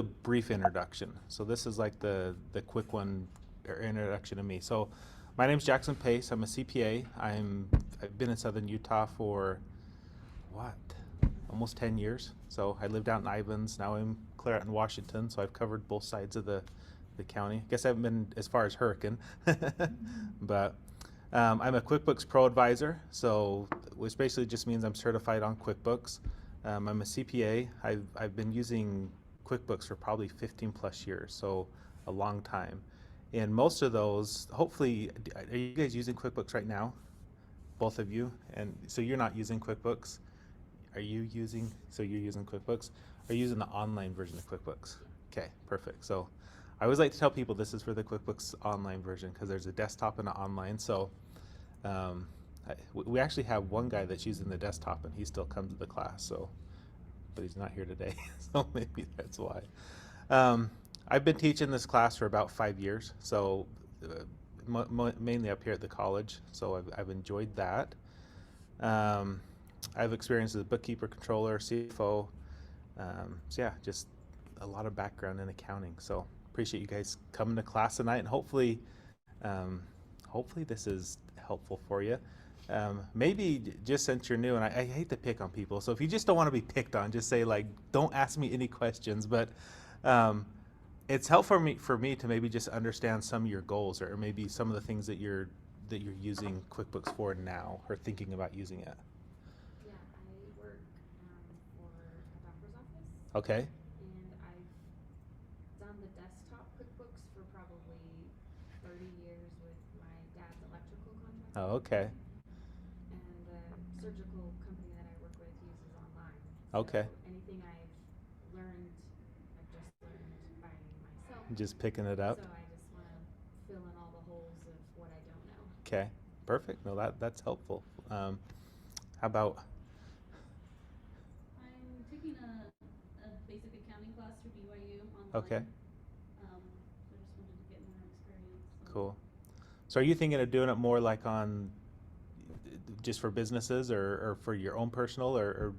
a brief introduction. So this is like the quick one or introduction to me. So my name's Jackson Pace. I'm a CPA. I've been in Southern Utah for what? Almost 10 years. So I lived out in Ivins. Now I'm clear out in Washington. So I've covered both sides of the county. I guess I haven't been as far as Hurricane, but I'm a QuickBooks Pro Advisor. So which basically just means I'm certified on QuickBooks. I'm a CPA. I've been using QuickBooks for probably 15 plus years, so a long time. And most of those, hopefully, are you guys using QuickBooks right now? Both of you? And so you're not using QuickBooks? Are you using, so you're using QuickBooks? Are you using the online version of QuickBooks? Okay, perfect. So I always like to tell people this is for the QuickBooks online version because there's a desktop and an online. So we actually have one guy that's using the desktop and he still comes to the class. So, but he's not here today, so maybe that's why. I've been teaching this class for about 5 years, so mainly up here at the college. So I've enjoyed that. I've experienced as a bookkeeper, controller, CFO. So yeah, just a lot of background in accounting. So appreciate you guys coming to class tonight, and hopefully this is helpful for you. Maybe just since you're new, and I hate to pick on people, so if you just don't want to be picked on, just say like, don't ask me any questions, but it's helpful for me to maybe just understand some of your goals or maybe some of the things that you're using QuickBooks for now or thinking about using it. Yeah, I work for a doctor's office. Okay. And I've done the desktop QuickBooks for probably 30 years with my dad's electrical contract. Oh, okay. And the surgical company that I work with uses online. Okay. So anything I've learned, I've just learned by myself. Just picking it up. So I just want to fill in all the holes of what I don't know. Okay, perfect. No, that's helpful. How about? I'm taking a basic accounting class through BYU online. Okay. So I just wanted to get more experience. Cool. So are you thinking of doing it more like on just for businesses or for your own personal or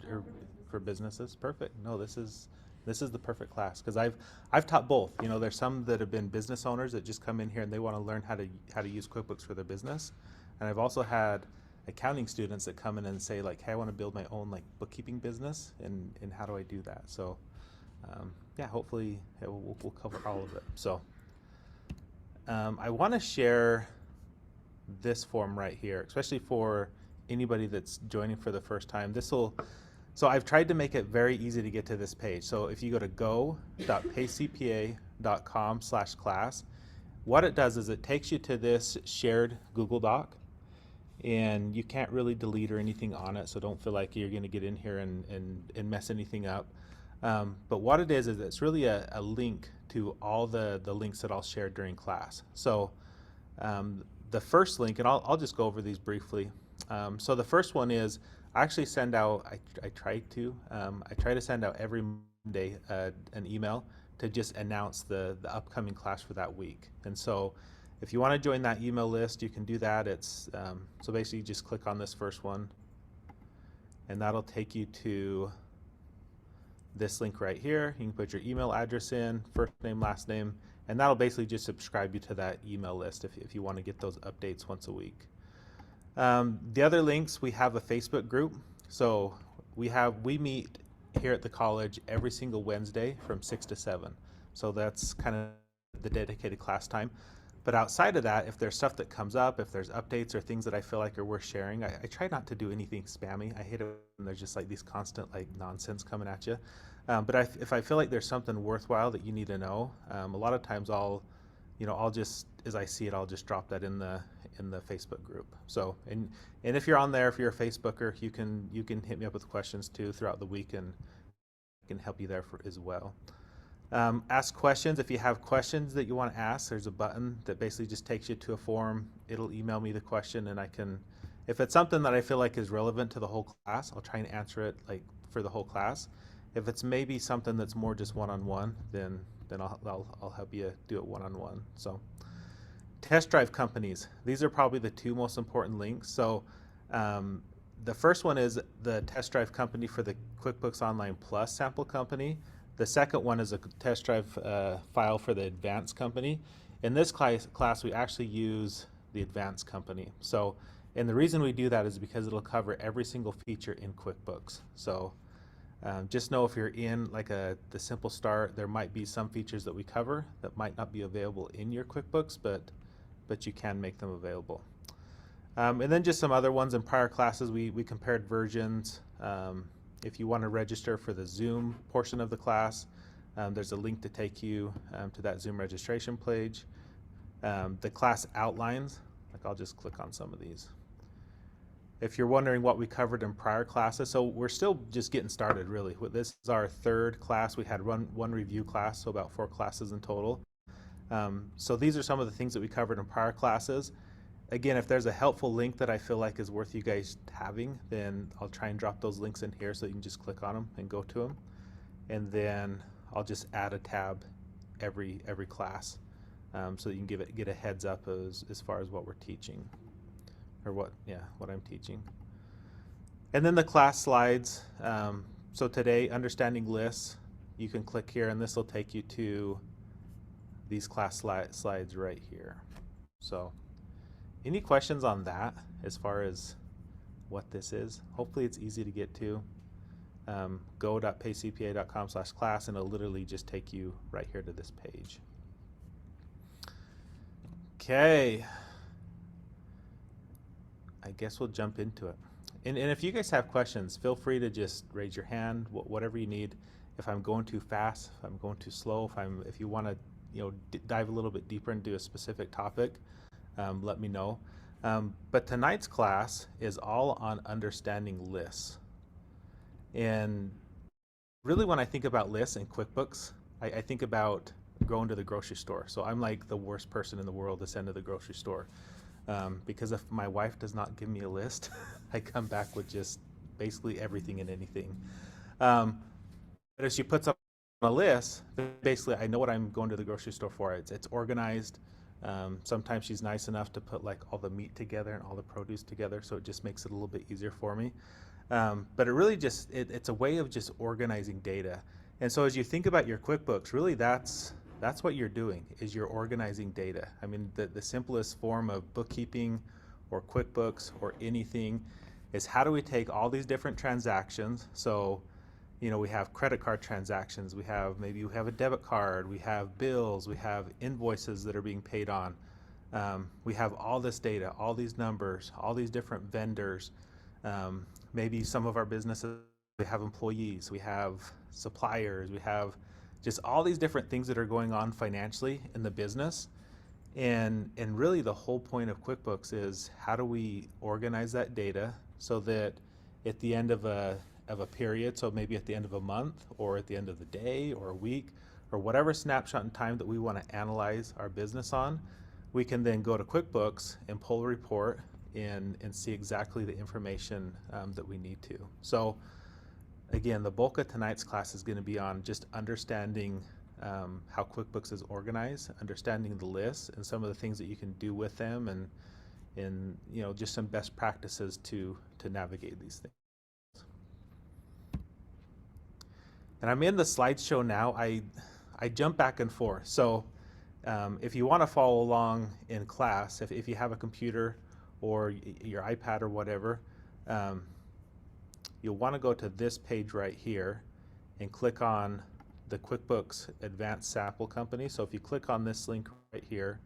for businesses? Perfect. No, this is the perfect class because I've taught both. You know, there's some that have been business owners that just come in here and they want to learn how to use QuickBooks for their business, and I've also had accounting students that come in and say like, hey, I want to build my own like bookkeeping business, and how do I do that? So yeah, hopefully we'll cover all of it. So I want to share this form right here, especially for anybody that's joining for the first time. So I've tried to make it very easy to get to this page. So if you go to go.pacecpa.com/class, what it does is it takes you to this shared Google Doc, and you can't really delete or anything on it, so don't feel like you're going to get in here and mess anything up. But what it is it's really a link to all the links that I'll share during class. So the first link, and I'll just go over these briefly. So the first one is I actually send out, I try to send out every Monday an email to just announce the upcoming class for that week. And so if you want to join that email list, you can do that. It's so basically you just click on this first one, and that'll take you to this link right here. You can put your email address in, first name, last name, and that'll basically just subscribe you to that email list if you want to get those updates once a week. The other links, we have a Facebook group. So we meet here at the college every single Wednesday from 6 to 7. So that's kind of the dedicated class time. But outside of that, if there's stuff that comes up, if there's updates or things that I feel like are worth sharing, I try not to do anything spammy. I hate it when there's just like these constant like nonsense coming at you. But if I feel like there's something worthwhile that you need to know, a lot of times I'll just, as I see it, I'll just drop that in the Facebook group. So, and if you're on there, if you're a Facebooker, you can hit me up with questions too throughout the week, and I can help you there as well. Ask questions. If you have questions that you want to ask, there's a button that basically just takes you to a form. It'll email me the question, and I can, if it's something that I feel like is relevant to the whole class, I'll try and answer it like for the whole class. If it's maybe something that's more just one-on-one, then I'll help you do it one-on-one. So test drive companies. These are probably the two most important links. So the first one is the test drive company for the QuickBooks Online Plus sample company. The second one is a test drive file for the advanced company. In this class, we actually use the advanced company. So, and the reason we do that is because it'll cover every single feature in QuickBooks. So just know if you're in like the simple start, there might be some features that we cover that might not be available in your QuickBooks, but you can make them available. And then just some other ones in prior classes, we compared versions. If you want to register for the Zoom portion of the class, there's a link to take you to that Zoom registration page. The class outlines, like I'll just click on some of these. If you're wondering what we covered in prior classes, so we're still just getting started really. This is our third class. We had one review class, so about 4 classes in total. So these are some of the things that we covered in prior classes. Again, if there's a helpful link that I feel like is worth you guys having, then I'll try and drop those links in here so you can just click on them and go to them. And then I'll just add a tab every class so that you can get a heads up as far as what we're teaching, or what I'm teaching. And then the class slides. So today, understanding lists, you can click here and this will take you to these class slides right here. So any questions on that as far as what this is? Hopefully it's easy to get to. Go.paycpa.com/class and it'll literally just take you right here to this page. Okay. I guess we'll jump into it. And if you guys have questions, feel free to just raise your hand, whatever you need. If I'm going too fast, if I'm going too slow, if you want to dive a little bit deeper into a specific topic, let me know. But tonight's class is all on understanding lists. And really when I think about lists in QuickBooks, I think about going to the grocery store. So I'm like the worst person in the world to send to the grocery store. Because if my wife does not give me a list, I come back with just basically everything and anything. But if she puts up a list, basically I know what I'm going to the grocery store for. It's organized. Sometimes she's nice enough to put like all the meat together and all the produce together, so it just makes it a little bit easier for me. But it really just, it's a way of just organizing data. And so as you think about your QuickBooks, really that's what you're doing, is you're organizing data. I mean, the simplest form of bookkeeping or QuickBooks or anything is how do we take all these different transactions. So, we have credit card transactions, maybe we have a debit card, we have bills, we have invoices that are being paid on. We have all this data, all these numbers, all these different vendors. Maybe some of our businesses, we have employees, we have suppliers, we have just all these different things that are going on financially in the business. And really the whole point of QuickBooks is how do we organize that data so that at the end of a period, so maybe at the end of a month or at the end of the day or a week or whatever snapshot in time that we want to analyze our business on, we can then go to QuickBooks and pull a report and see exactly the information that we need to. So again, the bulk of tonight's class is going to be on just understanding how QuickBooks is organized, understanding the lists and some of the things that you can do with them, and just some best practices to navigate these things. And I'm in the slideshow now. I jump back and forth. So if you want to follow along in class, if you have a computer or your iPad or whatever, you'll want to go to this page right here and click on the QuickBooks Advanced Sample Company. So if you click on this link right here,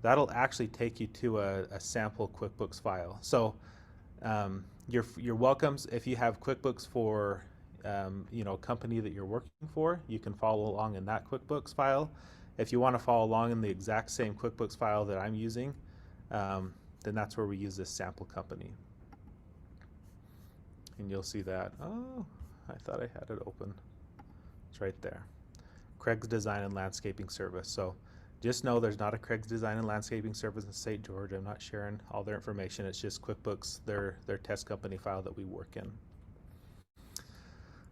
that'll actually take you to a sample QuickBooks file. So you're welcome, if you have QuickBooks for a company that you're working for, you can follow along in that QuickBooks file. If you want to follow along in the exact same QuickBooks file that I'm using, then that's where we use this sample company. And you'll see that, oh, I thought I had it open. It's right there. Craig's Design and Landscaping Service. So just know there's not a Craig's Design and Landscaping Service in St. George. I'm not sharing all their information. It's just QuickBooks, their test company file that we work in.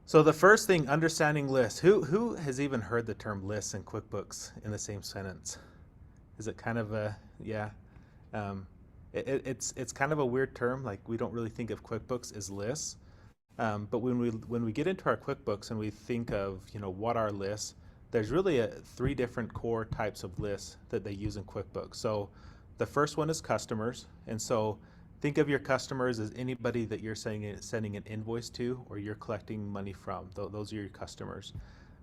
So the first thing, understanding lists. Who has even heard the term lists in QuickBooks in the same sentence? Is it kind of a, yeah. It's kind of a weird term. Like we don't really think of QuickBooks as lists. But when we get into our QuickBooks and we think of what are lists, there's really three different core types of lists that they use in QuickBooks. So the first one is customers, and so think of your customers as anybody that you're sending an invoice to or you're collecting money from. Those are your customers.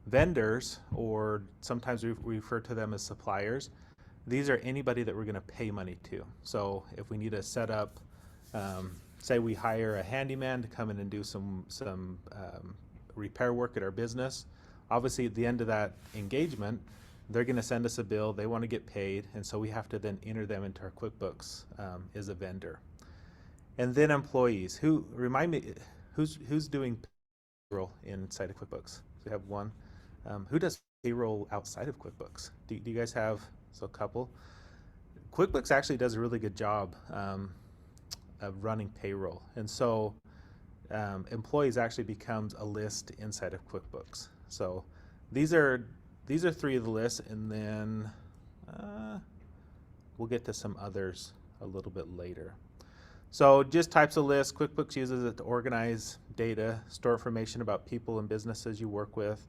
Vendors, or sometimes we refer to them as suppliers, these are anybody that we're going to pay money to. So if we need to set up, say we hire a handyman to come in and do some repair work at our business, obviously at the end of that engagement, they're going to send us a bill, they want to get paid, and so we have to then enter them into our QuickBooks as a vendor. And then employees. Remind me, who's doing payroll inside of QuickBooks? So we have one. Who does payroll outside of QuickBooks? Do you guys have a couple? QuickBooks actually does a really good job of running payroll, and so employees actually becomes a list inside of QuickBooks. So these are three of the lists, and then we'll get to some others a little bit later. So just types of lists. QuickBooks uses it to organize data, store information about people and businesses you work with,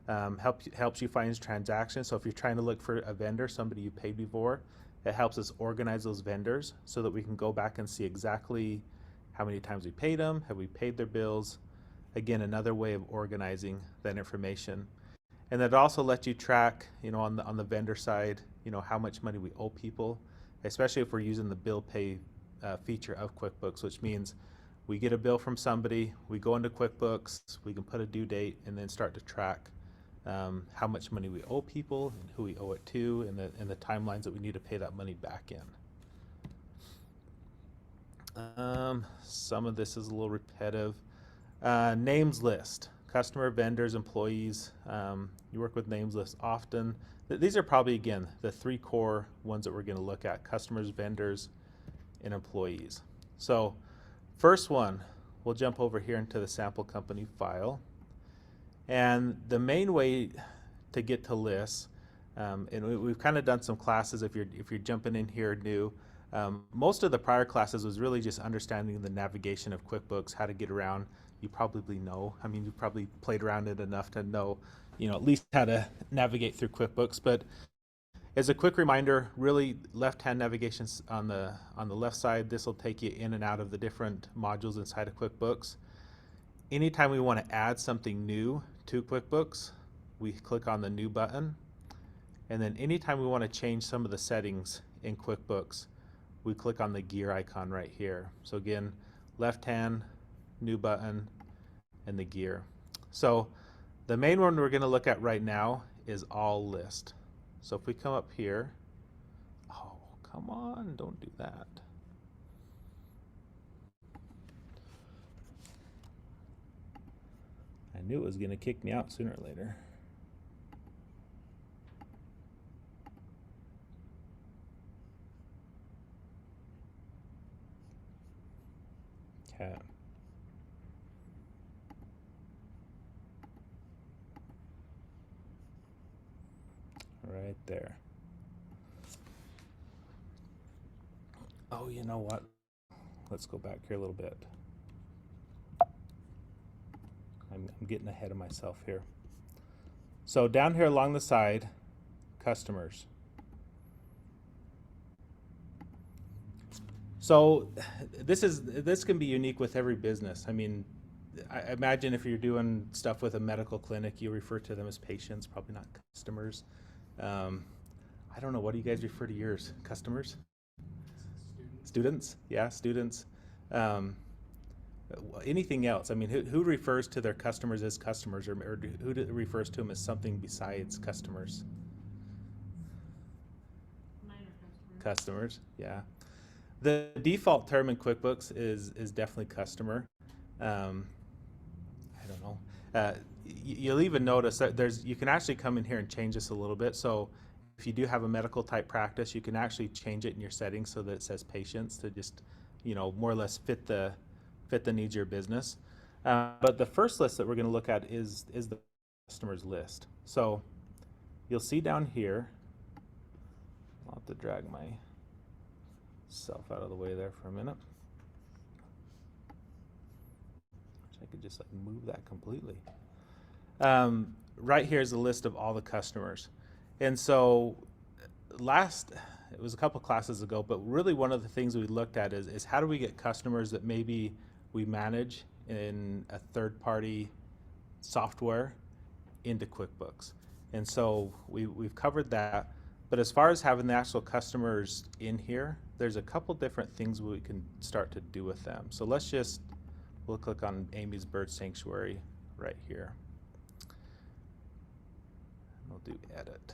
helps you find transactions. So if you're trying to look for a vendor, somebody you paid before, it helps us organize those vendors so that we can go back and see exactly how many times we paid them, have we paid their bills. Again, another way of organizing that information. And that also lets you track, on the vendor side, how much money we owe people, especially if we're using the bill pay feature of QuickBooks, which means we get a bill from somebody, we go into QuickBooks, we can put a due date, and then start to track how much money we owe people and who we owe it to, and the timelines that we need to pay that money back in. Some of this is a little repetitive. Names list. Customer, vendors, employees. You work with names lists often. These are probably, again, the three core ones that we're going to look at: customers, vendors, and employees. So first one, we'll jump over here into the sample company file. And the main way to get to lists, and we've kind of done some classes if you're jumping in here new. Most of the prior classes was really just understanding the navigation of QuickBooks, how to get around. You probably know. I mean, you've probably played around it enough to know, at least how to navigate through QuickBooks. But as a quick reminder, really left-hand navigation on the left side. This will take you in and out of the different modules inside of QuickBooks. Anytime we want to add something new to QuickBooks, we click on the New button. And then anytime we want to change some of the settings in QuickBooks, we click on the gear icon right here. So again, left hand, New button, and the gear. So the main one we're going to look at right now is All List. So if we come up here, oh, come on, don't do that. I knew it was going to kick me out sooner or later. Okay. Right there. Oh, you know what? Let's go back here a little bit. I'm getting ahead of myself here. So down here along the side, customers. So this can be unique with every business. I mean, I imagine if you're doing stuff with a medical clinic, you refer to them as patients, probably not customers. I don't know, what do you guys refer to yours? Customers? Students? Yeah, students. Anything else? I mean, who refers to their customers as customers, or who refers to them as something besides customers? Minor customer. Customers, yeah. The default term in QuickBooks is definitely customer. I don't know. You'll even notice that you can actually come in here and change this a little bit. So if you do have a medical type practice, you can actually change it in your settings so that it says patients to just, more or less fit the needs of your business. But the first list that we're going to look at is the customers list. So you'll see down here, I'll have to drag myself out of the way there for a minute. I could just like move that completely. Right here is a list of all the customers. And so it was a couple classes ago, but really one of the things we looked at is how do we get customers that maybe we manage in a third-party software into QuickBooks. And so we've covered that. But as far as having the actual customers in here, there's a couple different things we can start to do with them. So we'll click on Amy's Bird Sanctuary right here. We'll do edit.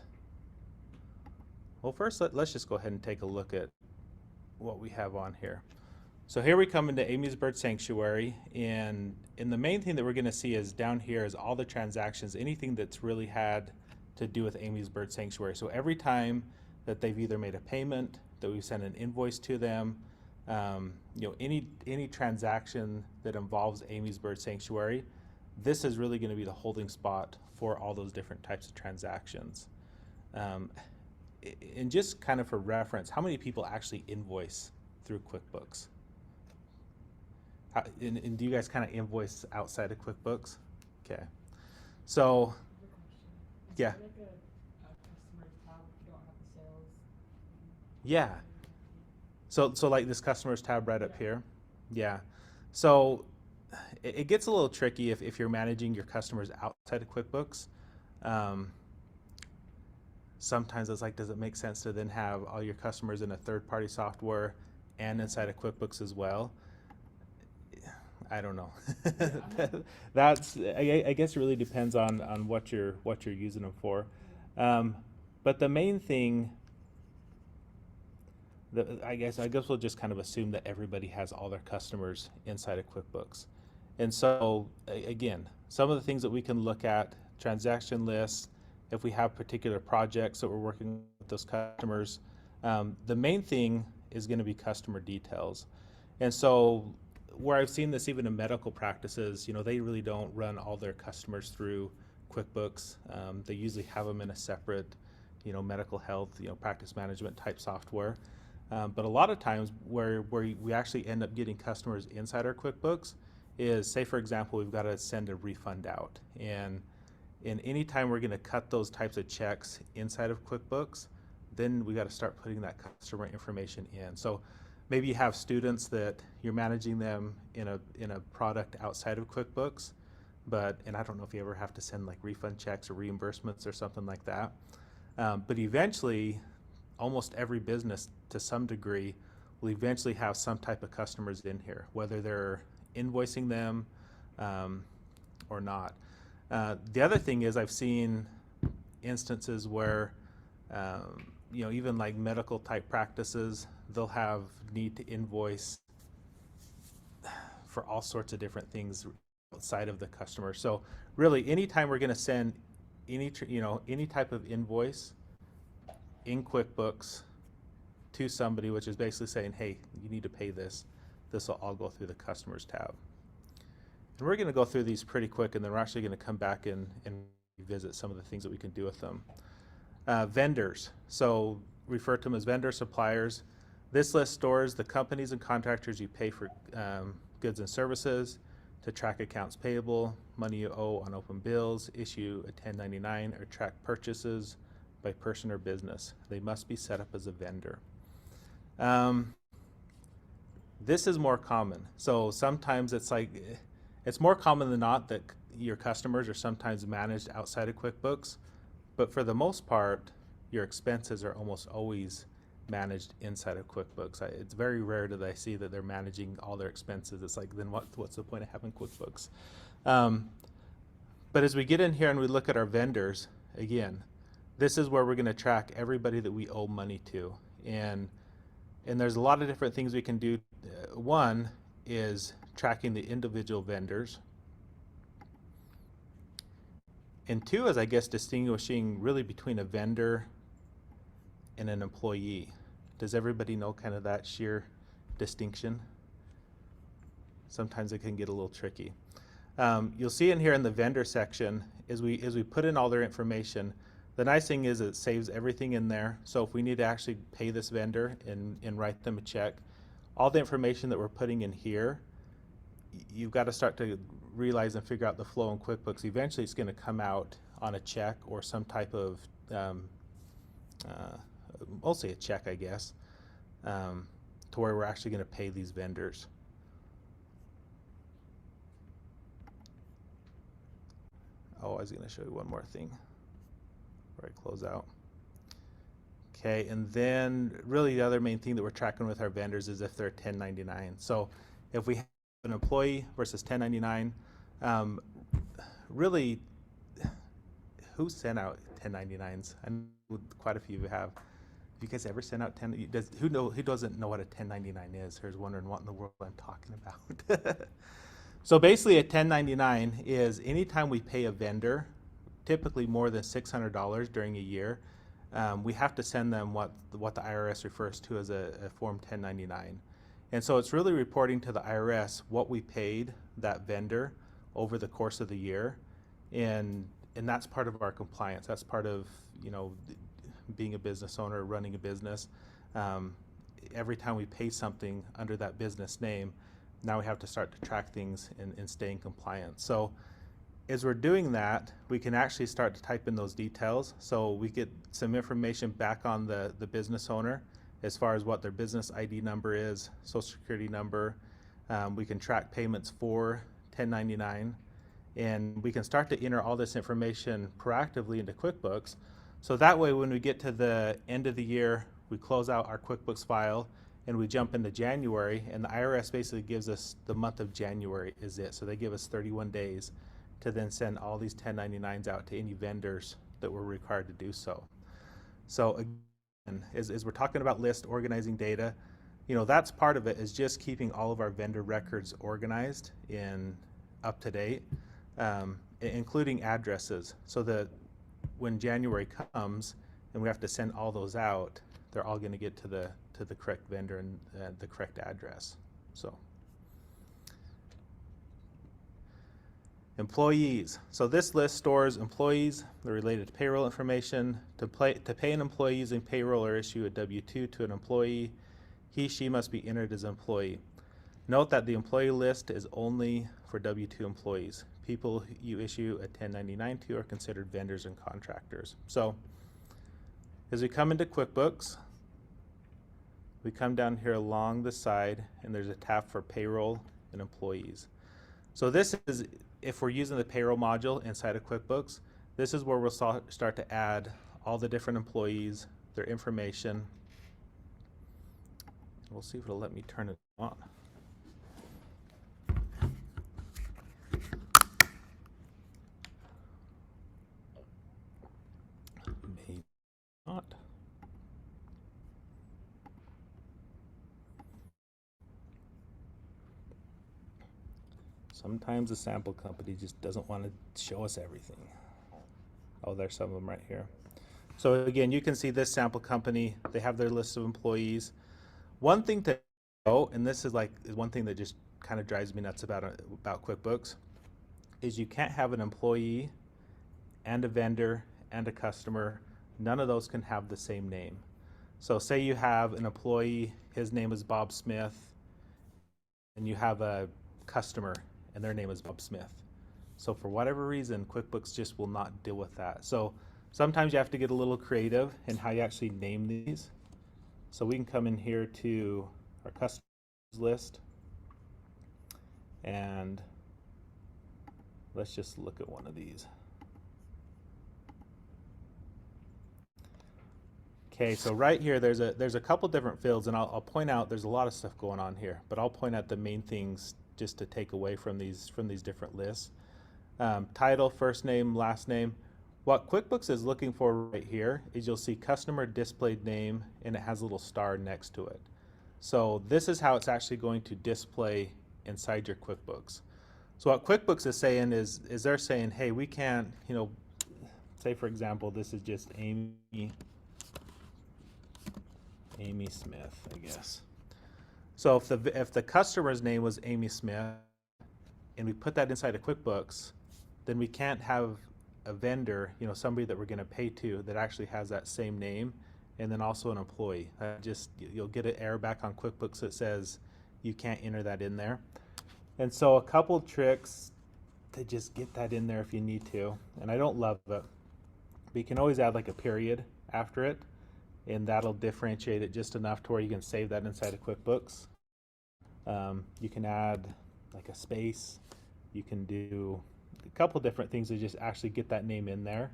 Well, first let's just go ahead and take a look at what we have on here. So here we come into Amy's Bird Sanctuary, and the main thing that we're going to see is down here is all the transactions, anything that's really had to do with Amy's Bird Sanctuary. So every time that they've either made a payment, that we've sent an invoice to them, any transaction that involves Amy's Bird Sanctuary, this is really going to be the holding spot for all those different types of transactions. And just kind of for reference, how many people actually invoice through QuickBooks? And do you guys kind of invoice outside of QuickBooks? Okay. So, yeah. Like a customer's tab if you don't have the sales. Yeah. So like this customers tab right up here. Yeah. So it gets a little tricky if you're managing your customers outside of QuickBooks. Sometimes it's like, does it make sense to then have all your customers in a third-party software and inside of QuickBooks as well? I don't know. I guess it really depends on what you're using them for. But the main thing that I guess we'll just kind of assume that everybody has all their customers inside of QuickBooks. And so again, some of the things that we can look at, transaction lists, if we have particular projects that we're working with those customers, the main thing is going to be customer details. And so where I've seen this even in medical practices, they really don't run all their customers through QuickBooks. They usually have them in a separate, medical health, practice management type software. But a lot of times where we actually end up getting customers inside our QuickBooks is, say for example, we've got to send a refund out. And any time we're going to cut those types of checks inside of QuickBooks, then we got to start putting that customer information in. So maybe you have students that you're managing them in a product outside of QuickBooks, and I don't know if you ever have to send like refund checks or reimbursements or something like that. But eventually, almost every business to some degree will eventually have some type of customers in here, whether they're invoicing them or not. The other thing is I've seen instances where even like medical type practices, they'll have need to invoice for all sorts of different things outside of the customer. So really, anytime we're going to send any type of invoice in QuickBooks to somebody, which is basically saying, hey, you need to pay this, this will all go through the customers tab. And we're going to go through these pretty quick, and then we're actually going to come back and revisit some of the things that we can do with them. Vendors, so refer to them as vendor suppliers. This list stores the companies and contractors you pay for goods and services, to track accounts payable, money you owe on open bills, issue a 1099, or track purchases by person or business. They must be set up as a vendor. This is more common. So sometimes it's more common than not that your customers are sometimes managed outside of QuickBooks, but for the most part, your expenses are almost always managed inside of QuickBooks. It's very rare that I see that they're managing all their expenses. It's like, then what's the point of having QuickBooks? But as we get in here and we look at our vendors, again, this is where we're going to track everybody that we owe money to. And there's a lot of different things we can do. One is tracking the individual vendors. And two is, I guess, distinguishing really between a vendor and an employee. Does everybody know kind of that sheer distinction? Sometimes it can get a little tricky. You'll see in here in the vendor section, as we put in all their information, the nice thing is it saves everything in there. So if we need to actually pay this vendor and write them a check, all the information that we're putting in here, you've got to start to realize and figure out the flow in QuickBooks, eventually it's going to come out on a check or some type of, mostly a check, I guess, to where we're actually going to pay these vendors. Oh, I was going to show you one more thing before I close out. Okay, and then really the other main thing that we're tracking with our vendors is if they're 1099. So if we have an employee versus 1099, really, who sent out 1099s? I know quite a few of you have. Have you guys ever sent out who doesn't know what a 1099 is? Who's wondering what in the world I'm talking about? So basically a 1099 is anytime we pay a vendor, typically more than $600 during a year, we have to send them what the IRS refers to as a Form 1099. And so it's really reporting to the IRS what we paid that vendor over the course of the year. And that's part of our compliance. That's part of, being a business owner, running a business. Every time we pay something under that business name, now we have to start to track things and stay in compliance. So as we're doing that, we can actually start to type in those details. So we get some information back on the business owner as far as what their business ID number is, social security number. We can track payments for 1099, and we can start to enter all this information proactively into QuickBooks. So that way when we get to the end of the year, we close out our QuickBooks file and we jump into January, and the IRS basically gives us the month of January is it. So they give us 31 days to then send all these 1099s out to any vendors that were required to do so. So again, as we're talking about list organizing data, that's part of it, is just keeping all of our vendor records organized and up to date, including addresses, so that when January comes and we have to send all those out, they're all going to get to the correct vendor and the correct address. So employees. So this list stores employees, they're related to payroll information. To pay an employee using payroll or issue a W-2 to an employee, she must be entered as an employee. Note that the employee list is only for W-2 employees. People you issue a 1099 to are considered vendors and contractors. So as we come into QuickBooks, we come down here along the side and there's a tab for payroll and employees. So this is, if we're using the payroll module inside of QuickBooks, this is where we'll start to add all the different employees, their information. We'll see if it'll let me turn it on. Maybe not. Sometimes the sample company just doesn't want to show us everything. Oh, there's some of them right here. So again, you can see this sample company, they have their list of employees. One thing to know, and this is one thing that just kind of drives me nuts about QuickBooks, is you can't have an employee and a vendor and a customer. None of those can have the same name. So say you have an employee, his name is Bob Smith, and you have a customer and their name is Bob Smith. So for whatever reason, QuickBooks just will not deal with that. So sometimes you have to get a little creative in how you actually name these. So we can come in here to our customers list, and let's just look at one of these. Okay, so right here there's a couple different fields, and I'll point out there's a lot of stuff going on here, but I'll point out the main things just to take away from these different lists. Title, first name, last name. What QuickBooks is looking for right here is you'll see customer displayed name, and it has a little star next to it. So this is how it's actually going to display inside your QuickBooks. So what QuickBooks is saying is they're saying, hey, we can't, say for example, this is just Amy Smith, I guess. So if the customer's name was Amy Smith and we put that inside of QuickBooks, then we can't have a vendor, somebody that we're going to pay to that actually has that same name, and then also an employee. You'll get an error back on QuickBooks that says you can't enter that in there. And so a couple tricks to just get that in there if you need to. And I don't love it. But you can always add like a period after it, and that'll differentiate it just enough to where you can save that inside of QuickBooks. You can add like a space. You can do a couple different things to just actually get that name in there.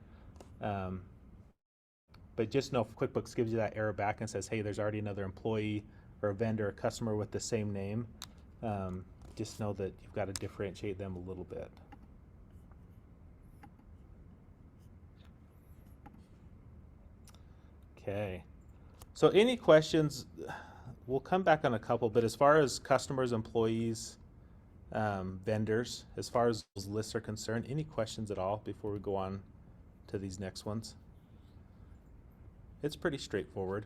But just know if QuickBooks gives you that error back and says, hey, there's already another employee or a vendor or customer with the same name, just know that you've got to differentiate them a little bit. Okay. So any questions? We'll come back on a couple, but as far as customers, employees, vendors, as far as those lists are concerned, any questions at all before we go on to these next ones? It's pretty straightforward.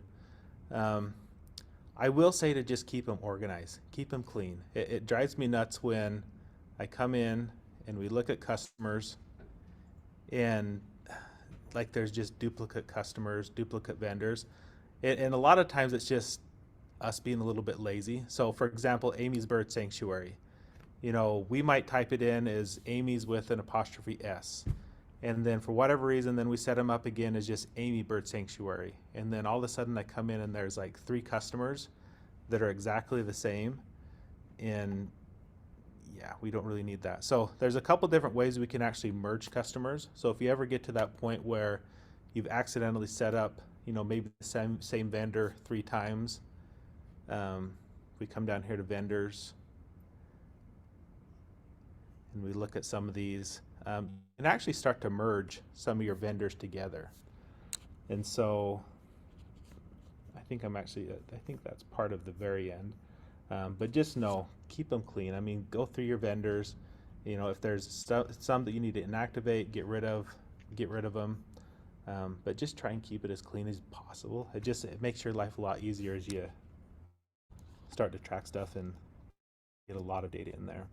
I will say to just keep them organized, keep them clean. It drives me nuts when I come in and we look at customers and like there's just duplicate customers, duplicate vendors. And a lot of times it's just us being a little bit lazy. So for example, Amy's Bird Sanctuary. You know, we might type it in as Amy's with an apostrophe S. And then for whatever reason, then we set them up again as just Amy Bird Sanctuary. And then all of a sudden I come in and there's like 3 customers that are exactly the same. And yeah, we don't really need that. So there's a couple different ways we can actually merge customers. So if you ever get to that point where you've accidentally set up, you know, maybe the same vendor 3 times, we come down here to vendors and we look at some of these, and actually start to merge some of your vendors together. And so I think that's part of the very end. But just know, keep them clean. I mean, go through your vendors. You know, if there's some that you need to inactivate, get rid of them. But just try and keep it as clean as possible. It makes your life a lot easier as you start to track stuff and get a lot of data in there.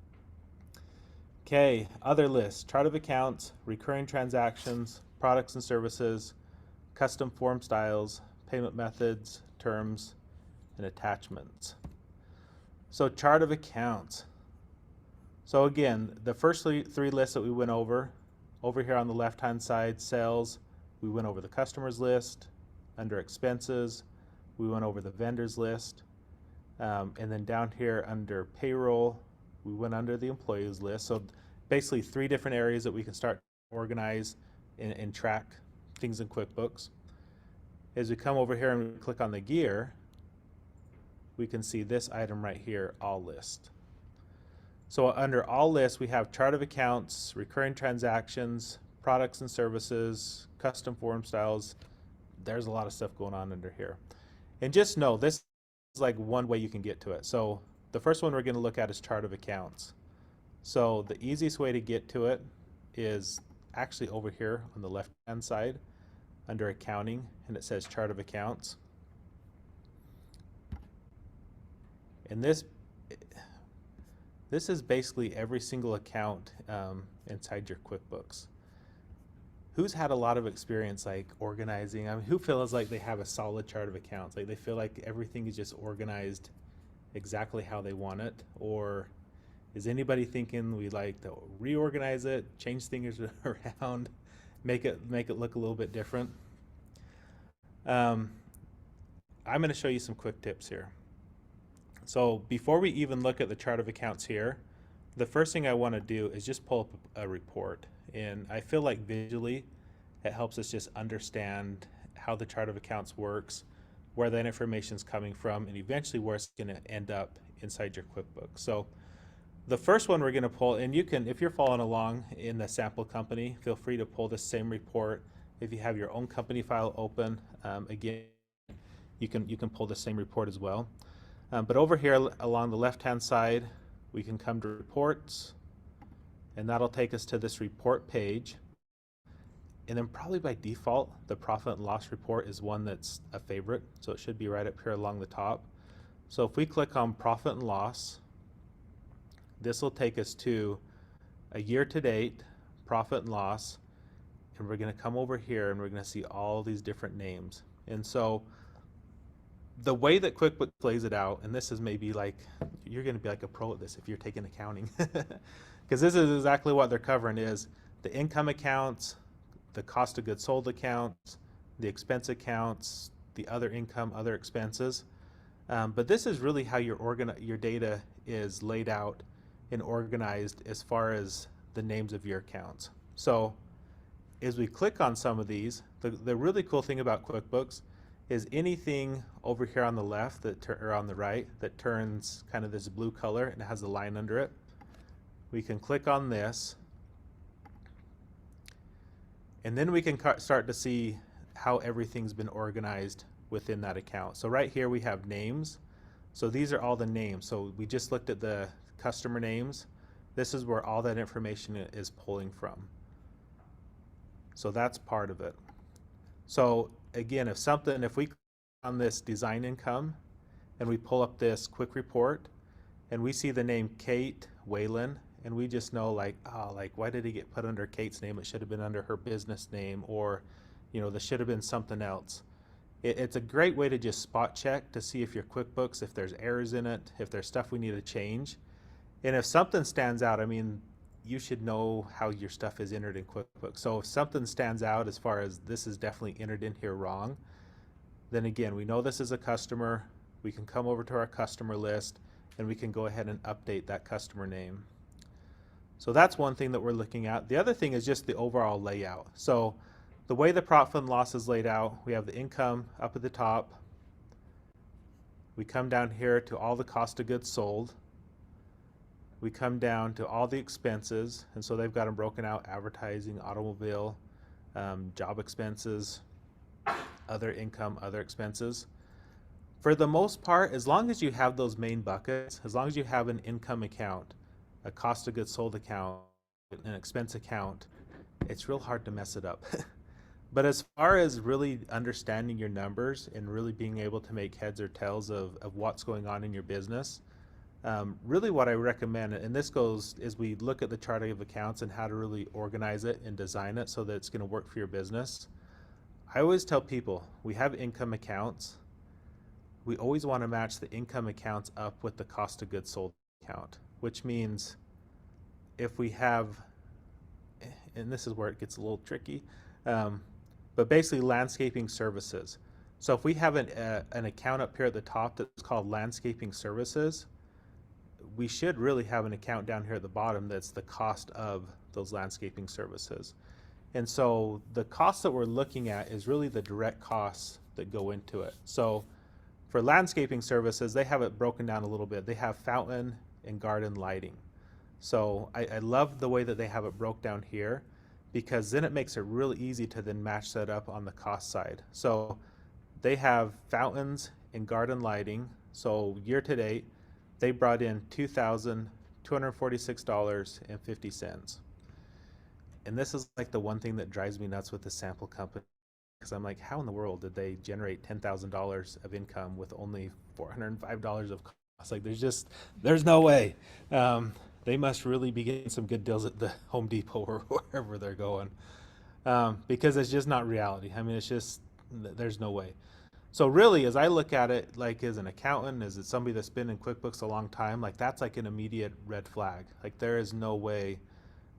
Okay, other lists: chart of accounts, recurring transactions, products and services, custom form styles, payment methods, terms, and attachments. So chart of accounts. So again, the first 3 lists that we went over here on the left-hand side, sales, we went over the customers list. Under expenses, we went over the vendors list. And then down here under payroll, we went under the employees list. So basically 3 different areas that we can start to organize and track things in QuickBooks. As we come over here and we click on the gear, we can see this item right here, all list. So under all lists, we have chart of accounts, recurring transactions, products and services, custom form styles. There's a lot of stuff going on under here. And just know, this is like one way you can get to it. So the first one we're going to look at is chart of accounts. So the easiest way to get to it is actually over here on the left-hand side under accounting, and it says chart of accounts. And this is basically every single account inside your QuickBooks. Who's had a lot of experience like organizing? I mean, who feels like they have a solid chart of accounts? Like they feel like everything is just organized exactly how they want it? Or is anybody thinking we like to reorganize it, change things around, make it look a little bit different? I'm going to show you some quick tips here. So before we even look at the chart of accounts here, the first thing I want to do is just pull up a report. And I feel like visually it helps us just understand how the chart of accounts works, where that information is coming from, and eventually where it's going to end up inside your QuickBooks. So the first one we're going to pull, and you can, if you're following along in the sample company, feel free to pull the same report. If you have your own company file open, again, you can pull the same report as well. But over here along the left-hand side, we can come to reports, and that'll take us to this report page. And then probably by default, the profit and loss report is one that's a favorite, so it should be right up here along the top. So if we click on profit and loss, this will take us to a year-to-date profit and loss, and we're going to come over here and we're going to see all these different names. And so the way that QuickBooks lays it out, and this is maybe like, you're going to be like a pro at this if you're taking accounting. Because this is exactly what they're covering is the income accounts, the cost of goods sold accounts, the expense accounts, the other income, other expenses. But this is really how your data is laid out and organized as far as the names of your accounts. So as we click on some of these, the really cool thing about QuickBooks is anything over here on the left or on the right that turns kind of this blue color and has a line under it, we can click on this, and then we can start to see how everything's been organized within that account. So right here we have names. So these are all the names. So we just looked at the customer names. This is where all that information is pulling from. So that's part of it. So again, if we click on this design income and we pull up this quick report and we see the name Kate Whalen, and we just know like, oh, like why did it get put under Kate's name? It should have been under her business name, or there should have been something else. It's a great way to just spot check to see if your QuickBooks, if there's errors in it, if there's stuff we need to change. And if something stands out, I mean, you should know how your stuff is entered in QuickBooks. So if something stands out as far as this is definitely entered in here wrong, then again, we know this is a customer. We can come over to our customer list and we can go ahead and update that customer name. So that's one thing that we're looking at. The other thing is just the overall layout. So the way the profit and loss is laid out, we have the income up at the top. We come down here to all the cost of goods sold. We come down to all the expenses, and so they've got them broken out: advertising, automobile, job expenses, other income, other expenses. For the most part, as long as you have those main buckets, as long as you have an income account, a cost of goods sold account, an expense account, it's real hard to mess it up. But as far as really understanding your numbers and really being able to make heads or tails of what's going on in your business, really what I recommend, and this goes as we look at the chart of accounts and how to really organize it and design it so that it's going to work for your business. I always tell people, we have income accounts. We always want to match the income accounts up with the cost of goods sold account, which means if we have, and this is where it gets a little tricky, but basically landscaping services. So if we have an account up here at the top that's called landscaping services, we should really have an account down here at the bottom that's the cost of those landscaping services. And so the cost that we're looking at is really the direct costs that go into it. So for landscaping services, they have it broken down a little bit. They have fountain and garden lighting. So I love the way that they have it broke down here, because then it makes it really easy to then match that up on the cost side. So they have fountains and garden lighting. So year to date, they brought in $2,246.50. And this is like the one thing that drives me nuts with the sample company, because I'm like, how in the world did they generate $10,000 of income with only $405 of cost? Like there's no way. They must really be getting some good deals at the Home Depot or wherever they're going, because it's just not reality. I mean, it's just, there's no way. So really, as I look at it, like as an accountant, as somebody that's been in QuickBooks a long time, like that's like an immediate red flag. Like there is no way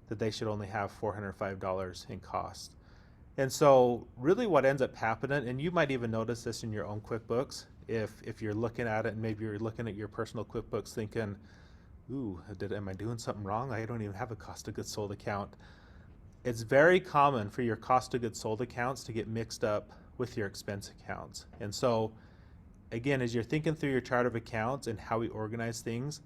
that they should only have $405 in cost. And so really what ends up happening, and you might even notice this in your own QuickBooks, if you're looking at it and maybe you're looking at your personal QuickBooks thinking, ooh, am I doing something wrong? I don't even have a cost of goods sold account. It's very common for your cost of goods sold accounts to get mixed up with your expense accounts. And so again, as you're thinking through your chart of accounts and how we organize things,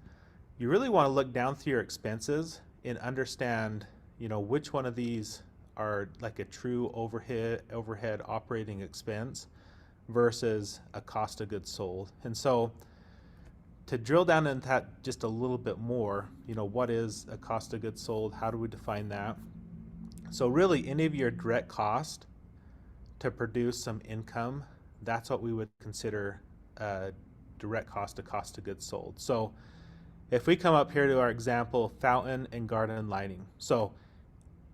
you really want to look down through your expenses and understand, which one of these are like a true overhead operating expense versus a cost of goods sold. And so to drill down into that just a little bit more, what is a cost of goods sold? How do we define that? So really any of your direct cost to produce some income, that's what we would consider direct cost of goods sold. So if we come up here to our example, fountain and garden lighting. So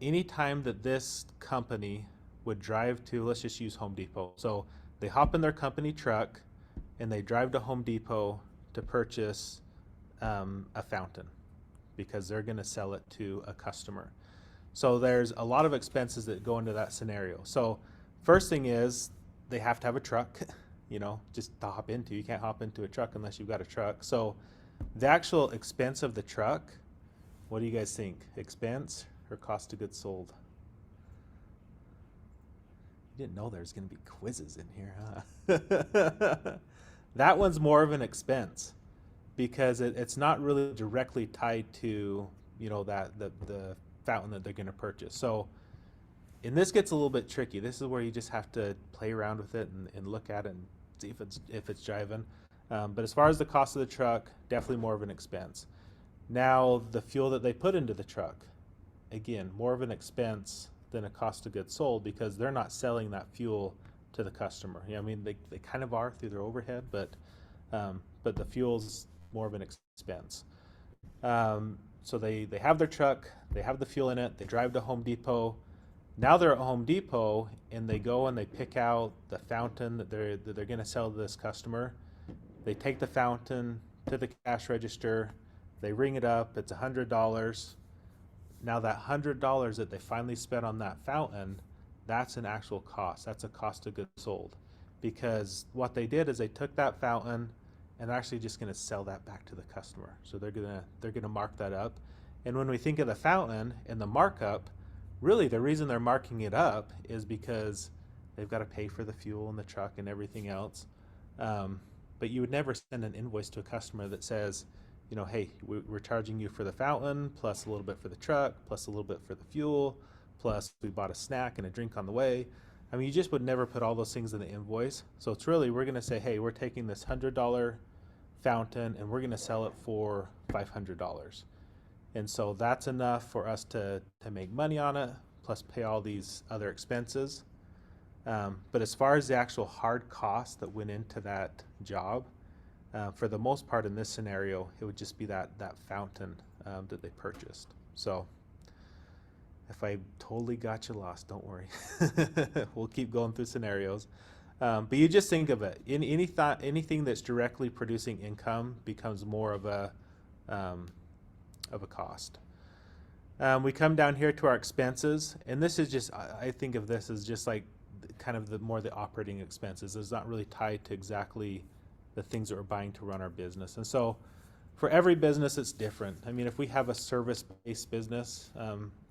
anytime that this company would drive to, let's just use Home Depot. So they hop in their company truck and they drive to Home Depot to purchase a fountain, because they're going to sell it to a customer. So there's a lot of expenses that go into that scenario. So first thing is they have to have a truck, just to hop into. You can't hop into a truck unless you've got a truck. So the actual expense of the truck, what do you guys think? Expense or cost of goods sold? You didn't know there's going to be quizzes in here, huh? That one's more of an expense because it's not really directly tied to, that the fountain that they're going to purchase. So, and this gets a little bit tricky. This is where you just have to play around with it and look at it and see if it's driving. But as far as the cost of the truck, definitely more of an expense. Now, the fuel that they put into the truck, again, more of an expense than a cost of goods sold because they're not selling that fuel to the customer. I mean, they kind of are through their overhead, but the fuel's more of an expense. So they have their truck, they have the fuel in it, they drive to Home Depot. Now they're at Home Depot and they go and they pick out the fountain that they're going to sell to this customer. They take the fountain to the cash register, they ring it up, it's $100. Now that $100 that they finally spent on that fountain, that's an actual cost. That's a cost of goods sold. Because what they did is they took that fountain and they're actually just going to sell that back to the customer. So they're gonna mark that up. And when we think of the fountain and the markup, really the reason they're marking it up is because they've got to pay for the fuel and the truck and everything else. But you would never send an invoice to a customer that says, hey, we're charging you for the fountain, plus a little bit for the truck, plus a little bit for the fuel, plus we bought a snack and a drink on the way. I mean, you just would never put all those things in the invoice. So it's really, we're going to say, hey, we're taking this $100 fountain and we're going to sell it for $500. And so that's enough for us to make money on it, plus pay all these other expenses. But as far as the actual hard cost that went into that job, for the most part in this scenario, it would just be that fountain that they purchased. So if I totally got you lost, don't worry. We'll keep going through scenarios. But you just think of it. Anything that's directly producing income becomes more of a cost. We come down here to our expenses, and this is just, I think of this as just like kind of the operating expenses. It's not really tied to exactly the things that we're buying to run our business. And so for every business, it's different. I mean, if we have a service-based business,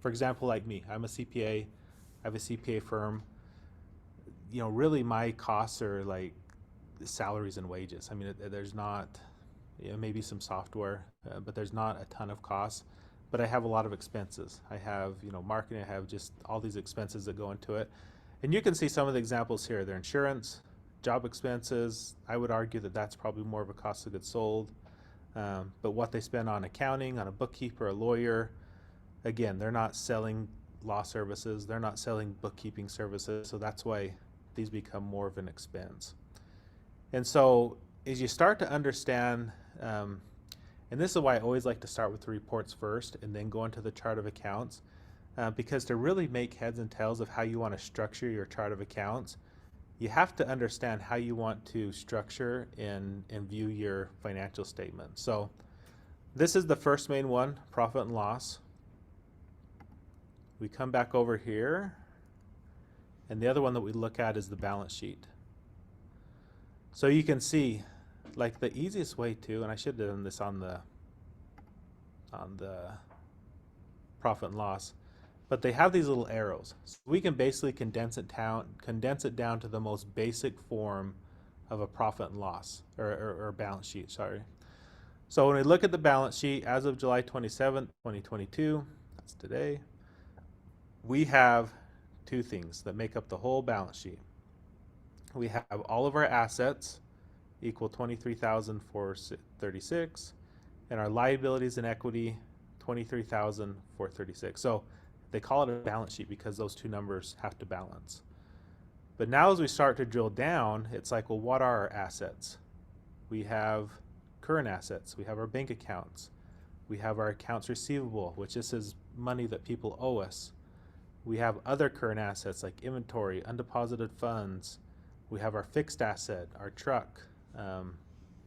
for example, like me, I'm a CPA, I have a CPA firm. Really my costs are like salaries and wages. I mean, there's not, maybe some software, but there's not a ton of costs. But I have a lot of expenses. I have, marketing, I have just all these expenses that go into it. And you can see some of the examples here. Their insurance, job expenses. I would argue that that's probably more of a cost of goods sold. But what they spend on accounting, on a bookkeeper, a lawyer, again, they're not selling law services. They're not selling bookkeeping services. So that's why these become more of an expense. And so as you start to understand, and this is why I always like to start with the reports first and then go into the chart of accounts, because to really make heads and tails of how you want to structure your chart of accounts, you have to understand how you want to structure and view your financial statement. So this is the first main one, profit and loss. We come back over here, and the other one that we look at is the balance sheet. So you can see, like the easiest way to, and I should have done this on the profit and loss, but they have these little arrows. So we can basically condense it down to the most basic form of a profit and loss, or balance sheet, sorry. So when we look at the balance sheet as of July 27th, 2022, that's today, we have two things that make up the whole balance sheet. We have all of our assets equal $23,436, and our liabilities and equity $23,436. So they call it a balance sheet because those two numbers have to balance. But now as we start to drill down, it's like, well, what are our assets? We have current assets, we have our bank accounts, we have our accounts receivable, which this is money that people owe us. We have other current assets like inventory, undeposited funds. We have our fixed asset, our truck,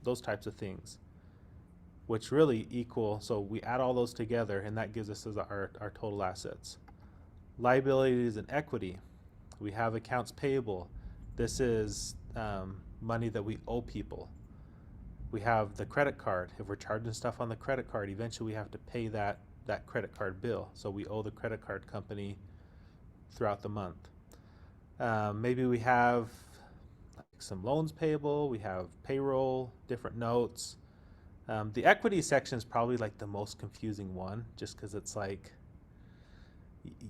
those types of things. which really equal, so we add all those together and that gives us as our total assets. Liabilities and equity. We have accounts payable. This is money that we owe people. We have the credit card. If we're charging stuff on the credit card, eventually we have to pay that credit card bill. So we owe the credit card company throughout the month. Maybe we have like some loans payable. We have payroll, different notes. The equity section is probably like the most confusing one, just because it's like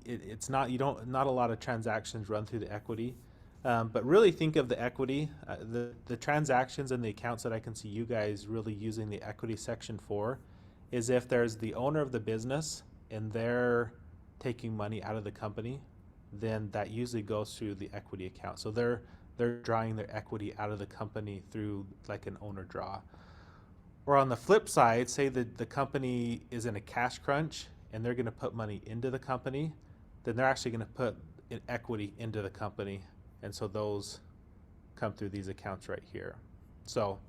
it's not not a lot of transactions run through the equity. But really think of the equity, the transactions and the accounts that I can see you guys really using the equity section for is if there's the owner of the business and they're taking money out of the company, then that usually goes through the equity account. So they're drawing their equity out of the company through like an owner draw. Or on the flip side, say that the company is in a cash crunch and they're going to put money into the company, then they're actually going to put equity into the company. And so those come through these accounts right here. So,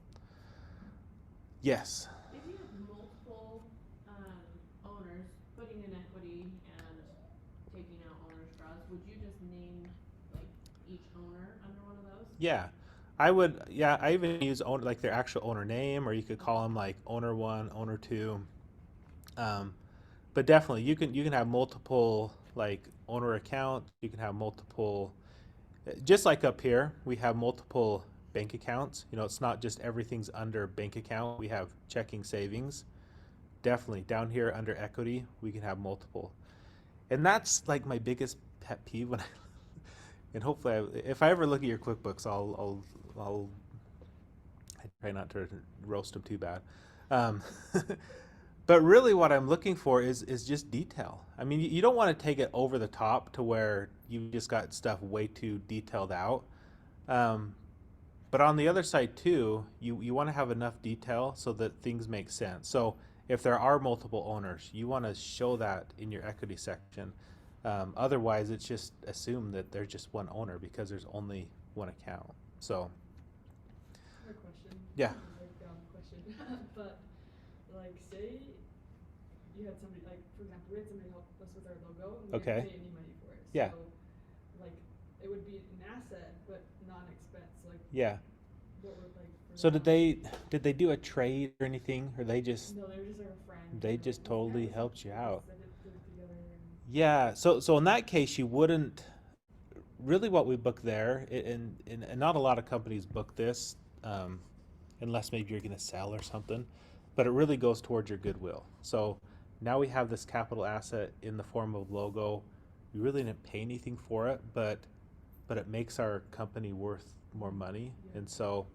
yes. If you have multiple owners putting in equity and taking out owner's draws, would you just name like each owner under one of those? Yeah. I would, yeah, I even use owner, like their actual owner name, or you could call them like owner one, owner two. But definitely you can have multiple like owner accounts. You can have multiple, just like up here, we have multiple bank accounts. You know, it's not just everything's under bank account. We have checking, savings. Definitely down here under equity, we can have multiple. And that's like my biggest pet peeve when I, and hopefully if I ever look at your QuickBooks, I try not to roast them too bad. But really what I'm looking for is just detail. I mean, you don't want to take it over the top to where you've just got stuff way too detailed out. But on the other side too, you want to have enough detail so that things make sense. So if there are multiple owners, you want to show that in your equity section. Otherwise, it's just assumed that there's just one owner because there's only one account. So, I have a question. Yeah. Like question. But like say you had somebody like for example we had somebody help us with our logo and we Okay. didn't pay any money for it. Yeah. So like it would be an asset but not an expense. Like yeah. what would like for So that? did they do a trade or anything, or they just No, they were just like a friend. they and just we totally kinda helped you just out? did it together and Yeah. So in that case, you wouldn't really what we book there, and not a lot of companies book this, unless maybe you're going to sell or something, but it really goes towards your goodwill. So now we have this capital asset in the form of logo. We really didn't pay anything for it, but it makes our company worth more money, Yeah. and so